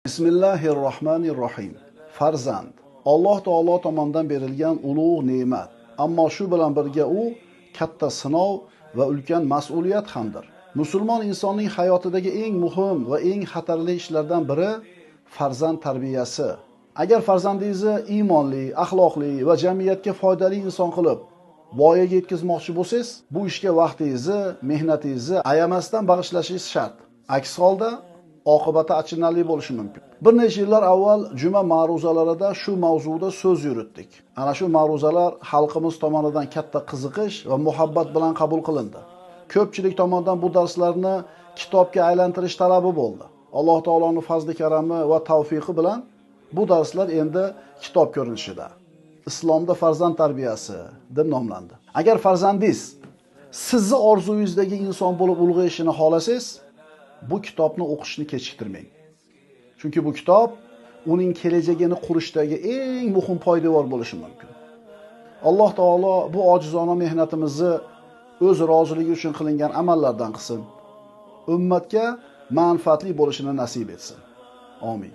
Bismillahirrohmanirrohim. Farzand Alloh taolo tomonidan berilgan ulug' ne'mat, ammo shu bilan birga u katta sinov va ulkan mas'uliyat hamdir. Musulmon insonning hayotidagi eng muhim va eng xatarli ishlardan biri farzand tarbiyasi. Agar farzandingizni iymonli, axloqli va jamiyatga foydali inson qilib voyaga yetkazmoqchi bo'lsangiz, bu ishga vaqtingizni, mehnatingizni ayamasdan bag'ishlashingiz shart. Aks holda oqibati achinarli bo'lishi mumkin. Bir necha yillar avval juma ma'ruzalarida shu mavzuda so'z yuritdik. Ana shu ma'ruzalar xalqimiz tomonidan katta qiziqish va muhabbat bilan qabul qilindi. Ko'pchilik tomonidan bu darslarni kitobga aylantirish talabi bo'ldi. Alloh taoloning fazli karami va tavfiqi bilan bu darslar endi kitob ko'rinishida Islomda farzand tarbiyasi deb nomlandi. Agar farzandingiz sizni orzungizdagi inson bo'lib ulg'ayishini xohlasangiz, bu kitobni o'qishni kechiktirmang. Chunki bu kitob uning kelajagini qurishdagi eng muhim poydevor bo'lishi mumkin. Alloh taolo bu ojizona mehnatimizni o'z roziligi uchun qilingan amallardan qilsin. Ummatga manfaatli bo'lishini nasib etsin. Amin.